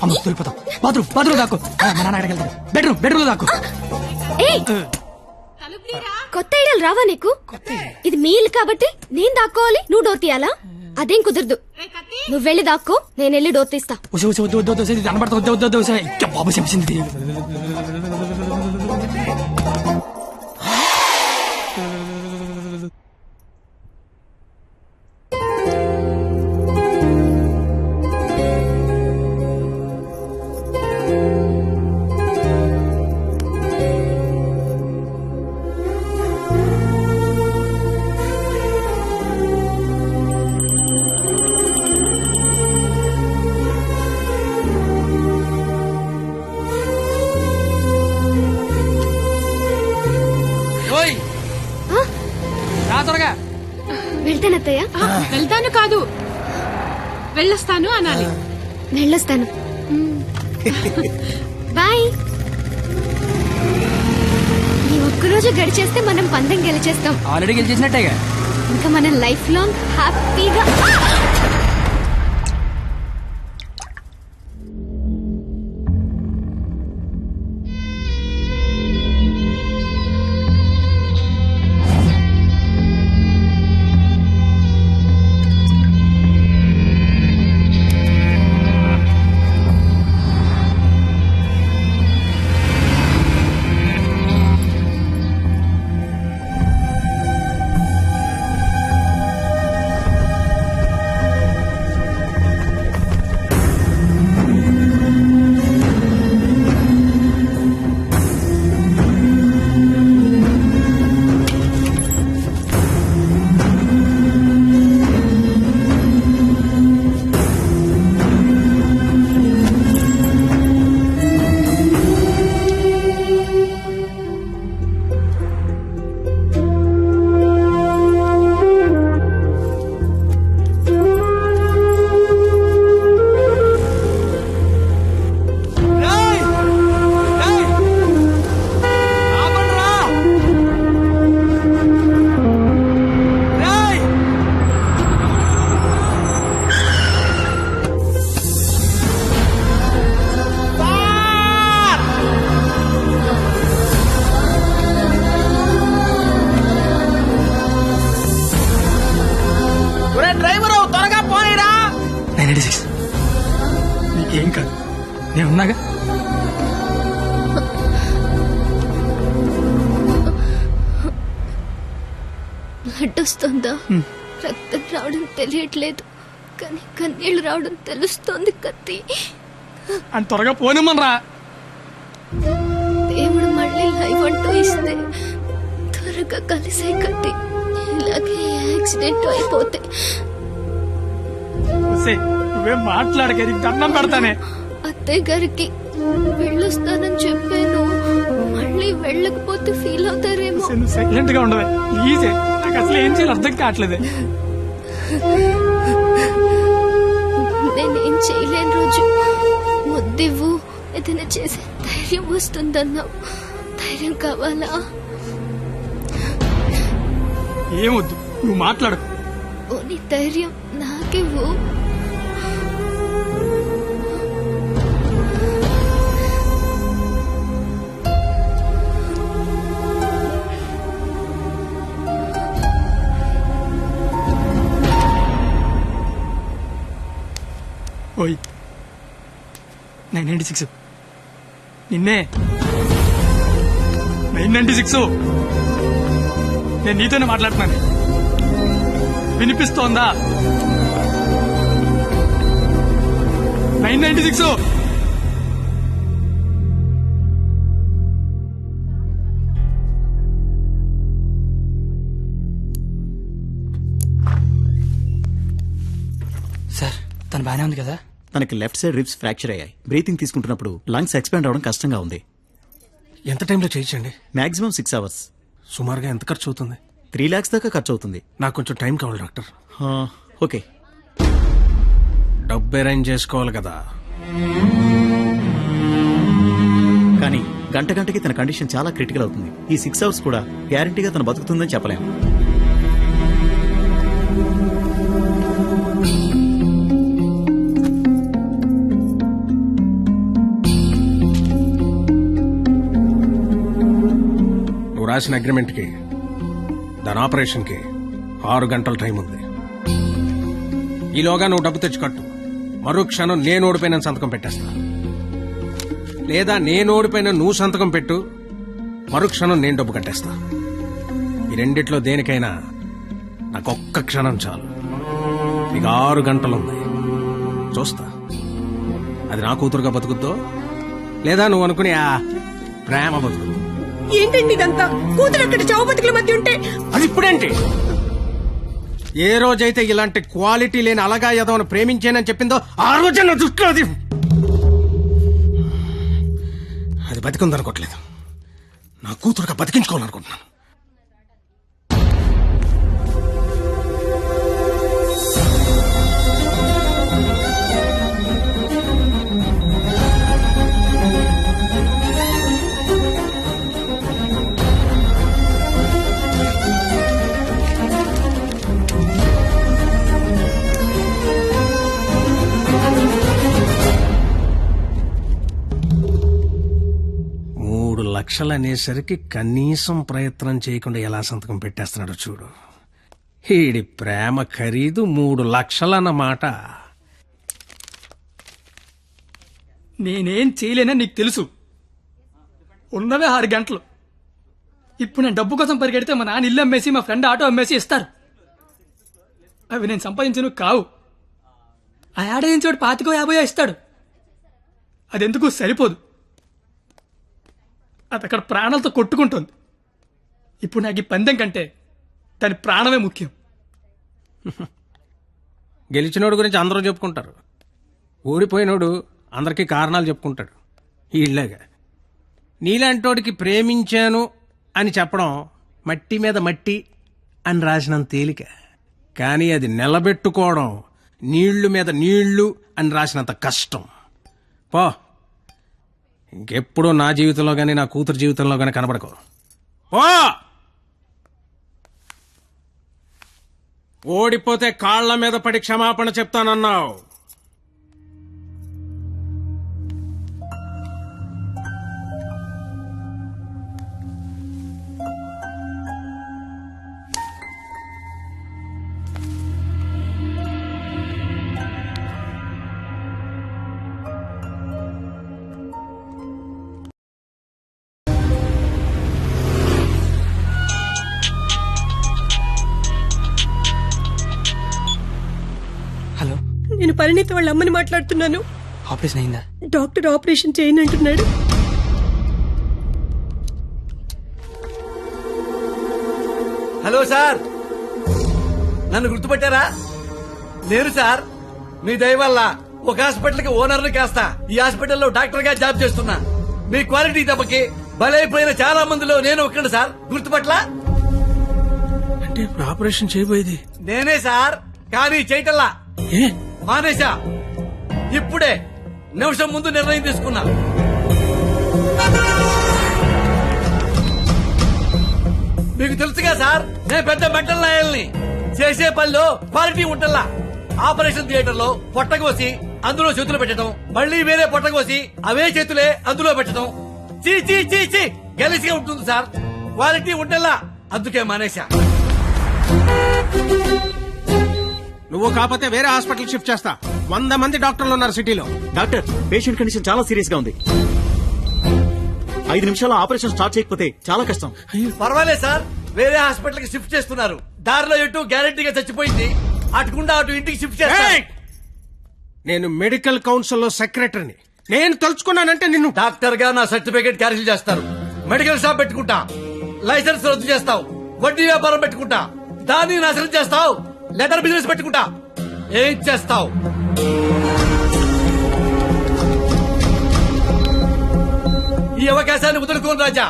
అమ్మ దొరికిపోతాం. బాత్రూమ్ దాక్కు. మా నాన్న అక్కడికి వెళ్తాడు. బెడ్రూమ్ దాక్కు. కొత్త ఐడియాలు రావా నీకు? ఇది మీ ఇల్లు కాబట్టి నేను దాక్కోవాలి, నువ్వు డోర్ తీయాలా? అదేం కుదరదు. నువ్వు వెళ్ళి దాక్కో, నేను వెళ్ళి డోర్ తీస్తా. బాబు చెప్పింది. వెళ్తానత్తయ్య. వెళ్తాను కాదు, వెళ్ళొస్తాను అనాలి. వెళ్ళొస్తాను. బాయ్. ఈ ఒక్కరోజు గడిచేస్తే మనం పందెం గెలిచేస్తాం. ఆల్రెడీ గెలిచేసినట్టేగా. ఇంకా మనం లైఫ్ లాంగ్ హ్యాపీగా. నీకేం కాదు, నేనున్నాగా. బ్లడ్ వస్తుందా? రక్తం రావడం తెలియట్లేదు, కానీ కన్నీళ్లు రావడం తెలుస్తోంది. కత్తి అని త్వరగా పోనిమ్మనరా. దేవుడు మళ్ళీ లైఫ్ అంటూ ఇస్తే త్వరగా కలిసే కత్తి. ఇలాగే యాక్సిడెంట్ అయిపోతే నువ్వేం మాట్లాడక, నీకు దండం పెడతానే. అత్తయ్య గారికి వెళ్ళొస్తానని చెప్పాను, మళ్ళీ వెళ్ళకపోతే ఫీల్ అవుతారేమో. సైలెంట్ గా ఉండవే ప్లీజ్. నాకు అసలు ఏం చేయాలి అర్థం కావట్లేదు. నేనేం చేయలేని రోజు ముద్దివ్వు, ఏదైనా చేసే ధైర్యం వస్తుందన్నావు. ధైర్యం కావాలా? ఏమొద్దు, నువ్వు మాట్లాడు. ఓని ధైర్యం నాకివ్వు. ఓయ్ 996 నిన్నే. 996 నేను నీతోనే మాట్లాడుతున్నాను. వినిపిస్తోందా? 996 సార్, తను బానే ఉంది కదా? తనకి లెఫ్ట్ సైడ్ రిబ్స్ ఫ్రాక్చర్ అయ్యాయి. బ్రీతింగ్ తీసుకుంటున్నప్పుడు లంగ్స్ ఎక్స్పాండ్ అవడం కష్టంగా ఉంది. ఎంత టైంలో చేయించండి? Maximum 6 hours. సుమారుగా ఎంత ఖర్చు అవుతుంది? 3 lakhs దాకా ఖర్చు అవుతుంది. నాకు కొంచెం టైం కావాలి డాక్టర్. ఓకే, డబ్బు అరేంజ్ చేసుకోవాలి కదా. కానీ గంటకి తన కండిషన్ చాలా క్రిటికల్ అవుతుంది. ఈ 6 hours కూడా గ్యారంటీగా తను బతుకుతుందని చెప్పలేము. రాసిన అగ్రిమెంట్కి దాని ఆపరేషన్కి 6 గంటల టైం ఉంది. ఈలోగా నువ్వు డబ్బు తెచ్చి కట్టు. మరో క్షణం నేను ఓడిపోయిన సంతకం పెట్టేస్తా. లేదా నేను ఓడిపోయిన నువ్వు సంతకం పెట్టు, మరో క్షణం నేను డబ్బు కట్టేస్తా. ఈ రెండిట్లో దేనికైనా నాకు ఒక్క క్షణం చాలు. నీకు 6 గంటలుంది. చూస్తా అది నా కూతురుగా బతుకుద్దో లేదా నువ్వు అనుకుని ఆ ప్రేమ బతుకు. ఏంటండి ఇదంతా? కూతురు అక్కడ చావు బతుకుల మధ్య ఉంటే అది ఇప్పుడేంటి? ఏ రోజైతే ఇలాంటి క్వాలిటీ లేని అలగా యదవను ప్రేమించానని చెప్పిందో ఆ రోజే నా దృష్టిలో అది బతికుందనుకోవట్లేదు. నా కూతురుగా బతికించుకోవాలనుకుంటున్నాను. లక్షలనేసరికి కనీసం ప్రయత్నం చేయకుండా ఎలా సంతకం పెట్టేస్తున్నాడు చూడు. ఈడి ప్రేమ ఖరీదు 3 లక్షలన్నమాట. నేనేం చేయలేనని నీకు తెలుసు. ఉన్నవే 6 గంటలు. ఇప్పుడు నేను డబ్బు కోసం పరిగెడితే మా నాన్న ఇల్లు అమ్మేసి మా ఫ్రెండ్ ఆటో అమ్మేసి ఇస్తారు. అవి నేను సంపాదించను కావు. ఆ ఏడాదించోడు 25-50 ఇస్తాడు. అదెందుకు సరిపోదు. అది అక్కడ ప్రాణాలతో కొట్టుకుంటుంది. ఇప్పుడు నాకు ఈ పందెం కంటే దాని ప్రాణమే ముఖ్యం. గెలిచినోడు గురించి అందరూ చెప్పుకుంటారు, ఓడిపోయినోడు అందరికీ కారణాలు చెప్పుకుంటాడు. ఇలాగా నీలాంటోడికి ప్రేమించాను అని చెప్పడం మట్టి మీద మట్టి అని రాసినంత తేలిక. కానీ అది నిలబెట్టుకోవడం నీళ్లు మీద నీళ్లు అని రాసినంత కష్టం. పో, ఇంకెప్పుడూ నా జీవితంలో గానీ నా కూతురు జీవితంలో గానీ కనబడకు. పో. ఓడిపోతే కాళ్ల మీద పడి క్షమాపణ చెప్తానన్నావు. హలో, నేను పరిణీత వాళ్ళ అమ్మని మాట్లాడుతున్నాను. ఆపరేషన్ అయిందా? డాక్టర్ ఆపరేషన్ చేయనంటున్నాడు. హలో సార్, నన్ను గుర్తుపట్టారా? నేను సార్, మీ దయ వల్ల ఒక హాస్పిటల్ కి ఓనర్ని కాస్త ఈ హాస్పిటల్లో డాక్టర్ గా జాబ్ చేస్తున్నా. మీ క్వాలిటీ దెబ్బకి బలైపోయిన చాలా మందిలో నేను ఒక్కడు సార్. గుర్తుపట్లా? అంటే ఇప్పుడు ఆపరేషన్ చేయబోయేది నేనే సార్, కానీ చేయటల్లా మానేశా. ఇప్పుడే నిమిషం ముందు నిర్ణయం తీసుకున్నా. మీకు తెలుసుగా సార్, నేను పెద్ద మెంటల్ నాయల్ని. చేసే పనిలో క్వాలిటీ ఉంటల్లా. ఆపరేషన్ థియేటర్ లో పొట్టకోసి అందులో చేతులు పెట్టడం, మళ్ళీ వేరే పొట్టకోసి అవే చేతులే అందులో పెట్టడం చీ చీ చీ చీ గెలిసిగా ఉంటుంది సార్. క్వాలిటీ ఉంటల్లా, అందుకే మానేశా. నువ్వు కాకపోతే వేరే హాస్పిటల్ షిఫ్ట్ చేస్తా. 100 మంది డాక్టర్లు ఉన్నారు సిటీలో. డాక్టర్, పేషెంట్ కండిషన్ చాలా సీరియస్ గా ఉంది. 5 నిమిషాల్లో ఆపరేషన్ స్టార్ట్ చేయకపోతే చాలా కష్టం. పర్వాలేదు సార్, వేరే హాస్పిటల్ కి షిఫ్ట్ చేస్తున్నారు. దారిలో ఎటు గ్యారెంటీగా చచ్చిపోయింది, అటుకుండా అటు ఇంటికి షిఫ్ట్ చేస్తారు. నేను మెడికల్ కౌన్సిల్ లో సెక్రటరీని. నేను తలుచుకున్నానంటే నిన్ను డాక్టర్ గా నా సర్టిఫికేట్ క్యాన్సిల్ చేస్తారు. మెడికల్ షాప్ పెట్టుకుంటా, లైసెన్స్ రద్దు చేస్తావు. వడ్డీ వ్యాపారం పెట్టుకుంటా, దాన్ని నాశనం చేస్తావు. లెటర్ బిజినెస్ పెట్టుకుంటా, ఏం చేస్తావు? ఈ అవకాశాన్ని వదులుకోను రాజా.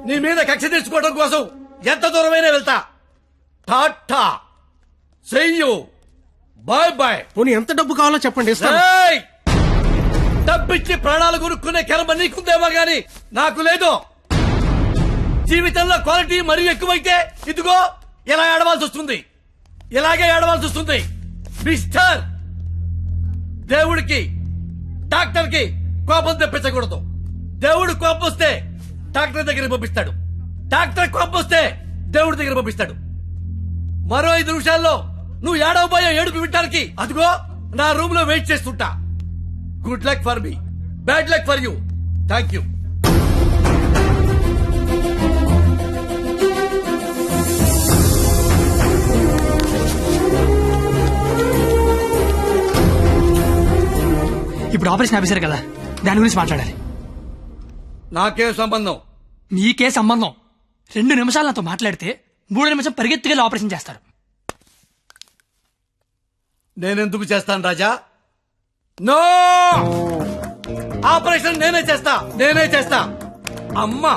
నీ మీద కక్ష తీర్చుకోవడం కోసం ఎంత దూరమైనా వెళ్తా. టాటా, చెయ్యు, బాయ్ బాయ్. పోనీ ఎంత డబ్బు కావాలో చెప్పండి, ఇస్తాను. ఏయ్! డబ్బిచ్చి ప్రాణాలు కొనుక్కునే కర్మ నీకుందేమో గాని నాకు లేదు. జీవితంలో క్వాలిటీ మరీ ఎక్కువైతే ఇదిగో ఇలా ఏడవాల్సి వస్తుంది. ఇలాగే ఏడవాల్సి వస్తుంది. మిస్టర్, దేవుడికి డాక్టర్ కి కోపం తెప్పించకూడదు. దేవుడు కోపం వస్తే డాక్టర్ దగ్గరికి పంపిస్తాడు. డాక్టర్ కొప్పొస్తే దేవుడి దగ్గర పంపిస్తాడు. మరో 5 నిమిషాల్లో నువ్వు ఏడవబోయే ఏడుపు వింటానికి అదిగో నా రూమ్ లో వెయిట్ చేస్తుంటా. Good luck for me, bad luck for you. Thank you. ఇప్పుడు ఆపరేషన్ ఆఫీసర్ కదా, దాని గురించి మాట్లాడాలి. నాకేం సంబంధం? నీకే సంబంధం. 2 నిమిషాలు నాతో మాట్లాడితే 3 నిమిషం పరిగెత్తుకెళ్ళి ఆపరేషన్ చేస్తారు. నేనెందుకు చేస్తాను రాజా? నో, ఆపరేషన్ నేనే చేస్తా. అమ్మా,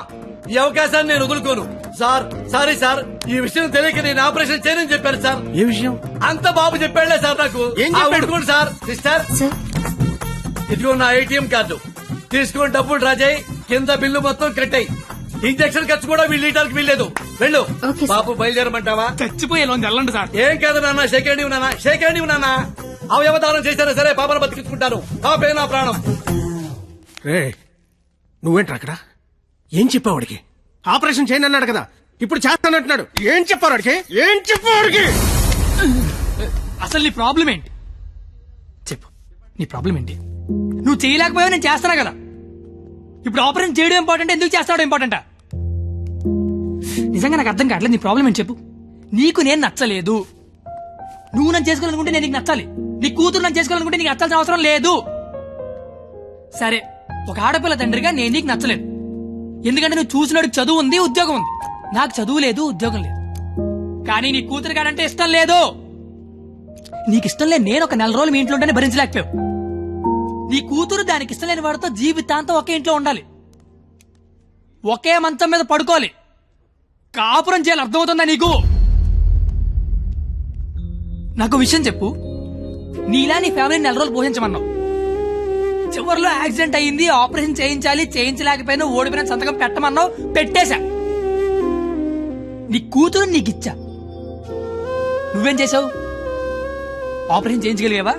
ఈ అవకాశాన్ని నేను వదులుకోను. సార్, సారీ సార్, ఈ విషయం తెలియక నేను ఆపరేషన్ చేయనని చెప్పాను సార్. ఏ విషయం? అంత బాబు చెప్పాడులే సార్ నాకు. ఏం చెప్పాడు? ఉడుకోండి సార్. సిస్టర్, సార్ ఇదిగో నా ఏటీఎం కార్డు తీసుకొని డబ్బులు రాజాయి. కింద బిల్లు మొత్తం కట్టాయి. ఇంజక్షన్ ఖర్చు కూడా వీళ్ళకి వీల్లేదు. వెళ్ళు. Okay sir. బాబు బయలుదేరమంటావా? చచ్చిపోయేలోంది వెళ్ళండి సార్. ఏం కాదు నాన్న, షేకండి నాన్న. అవయవదానం చేశారా సరే, పాపను బతికించుకుంటాను. పాపే నా ప్రాణం. రే, నువ్వేంట్రా అక్కడ? ఏం చెప్పావు వాడికి? ఆపరేషన్ చేయను అన్నాడు కదా, ఇప్పుడు చేస్తానంటున్నాడు. ఏం చెప్పావు వాడికి? అసలు నీ ప్రాబ్లం ఏంటి చెప్పు. నీ ప్రాబ్లం ఏంటి? నువ్వు చేయలేకపోయావు, నేను చేస్తానా కదా. ఇప్పుడు ఆపరేషన్ చేయడం ఇంపార్టెంట్, ఎందుకు చేస్తాడు ఇంపార్టెంటా? నిజంగా నాకు అర్థం కావట్లేదు. నీ ప్రాబ్లం ఏంటి చెప్పు. నీకు నేను నచ్చలేదు. నువ్వు నన్ను చేసుకోవాలనుకుంటే నేను నీకు నచ్చాలి. నీ కూతురు నన్ను చేసుకోవాలనుకుంటే నీకు నచ్చాల్సిన అవసరం లేదు. సరే, ఒక ఆడపిల్ల తండ్రిగా నేను నీకు నచ్చలేదు. ఎందుకంటే నువ్వు చూసినాడు చదువు ఉంది, ఉద్యోగం ఉంది. నాకు చదువు లేదు, ఉద్యోగం లేదు. కానీ నీ కూతురు కాడంటే ఇష్టం లేదు. నీకు ఇష్టం లేదు, నేను ఒక 4 రోజులు మీ ఇంట్లో ఉంటేనే భరించలేకపోయావు. నీ కూతురు దానికి ఇష్టం లేని వాడితో జీవితాంతం ఒకే ఇంట్లో ఉండాలి, ఒకే మంచం మీద పడుకోవాలి, కాపురం చేయాలి. అర్థమవుతుందా నీకు? నాకు విషయం చెప్పు. నీలా నీ ఫ్యామిలీని 4 రోజులు పోషించమన్నావు. చివరిలో యాక్సిడెంట్ అయ్యింది, ఆపరేషన్ చేయించలేకపోయినా ఓడిపోయిన సంతకం పెట్టమన్నావు, పెట్టేశా. నీ కూతురు నీకు ఇచ్చా. నువ్వేం చేసావు? ఆపరేషన్ చేయించగలిగావా?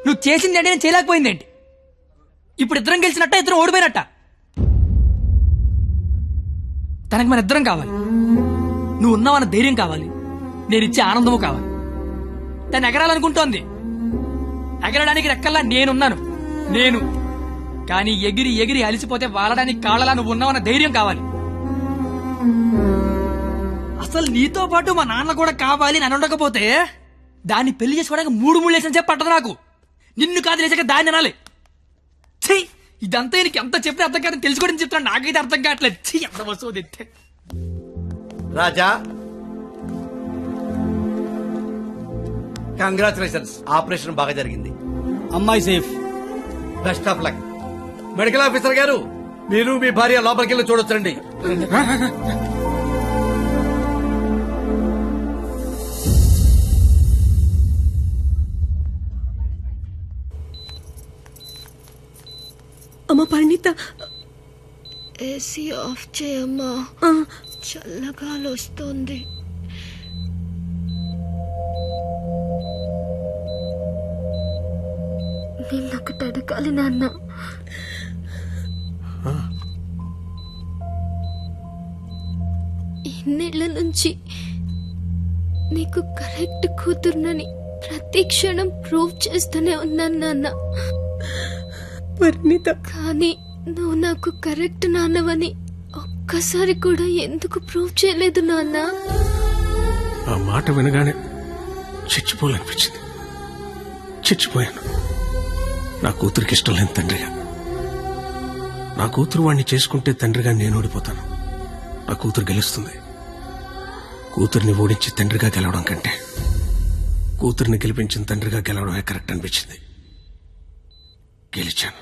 నువ్వు చేసింది అంటే నేను చేయలేకపోయిందేంటి? ఇప్పుడు ఇద్దరం గెలిచినట్ట, ఇద్దరం ఓడిపోయినట్ట. తనకి మన ఇద్దరం కావాలి. నువ్వు ఉన్నావన్న ధైర్యం కావాలి, నేను ఇచ్చే ఆనందము కావాలి. తను ఎగరాలనుకుంటోంది, ఎగరడానికి రెక్కల్లా నేనున్నాను. కానీ ఎగిరి ఎగిరి అలిసిపోతే వాలడానికి కాళ్ళలా నువ్వు ఉన్నావన్న ధైర్యం కావాలి. అసలు నీతో పాటు మా నాన్న కూడా కావాలి అని ఉండకపోతే దాన్ని పెళ్లి చేసుకోవడానికి 3 లేసిన చెప్పి పట్టదు నాకు. నిన్ను కాదు లేచాక దాన్ని అనాలి. ఛీ, ఇదంతా నీకు ఎంత చెప్పినా అర్థం కాదని తెలుసుకోవడం చెప్తాను. నాకైతే అర్థం కావట్లేదు. ఛీ, ఎంత వస్తువు తెస్తే. రాజా, కంగ్రాచులేషన్స్, ఆపరేషన్ బాగా జరిగింది. అమ్మాయి safe. Best of luck. Medical officer గారు, మీరు మీ భార్య లోపలికి వెళ్ళి చూడొచ్చండి. అమ్మ పరిణీత, ఏసీ ఆఫ్ చేయమ్మా, చల్లగాలి వస్తుంది. నిన్నొకటి అడగాలి నాన్న. ఇన్నేళ్ల నుంచి నీకు కరెక్ట్ కూతురునని ప్రతి క్షణం ప్రూవ్ చేస్తూనే ఉన్నాను నాన్న. పరిణీత, కానీ నువ్వు నాకు కరెక్ట్ నాన్నవని ఒక్కసారి కూడా ఎందుకు ప్రూవ్ చేయలేదు నాన్న? ఆ మాట వినగానే చచ్చిపోవాలనిపించింది. చచ్చిపోయాను. నా కూతురికి ఇష్టం లేని తండ్రిగా. నా కూతురు వాడిని చేసుకుంటే తండ్రిగా నేను ఓడిపోతాను. నా కూతురు గెలుస్తుంది. కూతుర్ని ఓడించి తండ్రిగా గెలవడం కంటే కూతుర్ని గెలిపించిన తండ్రిగా గెలవడమే కరెక్ట్ అనిపించింది. గెలిచాను.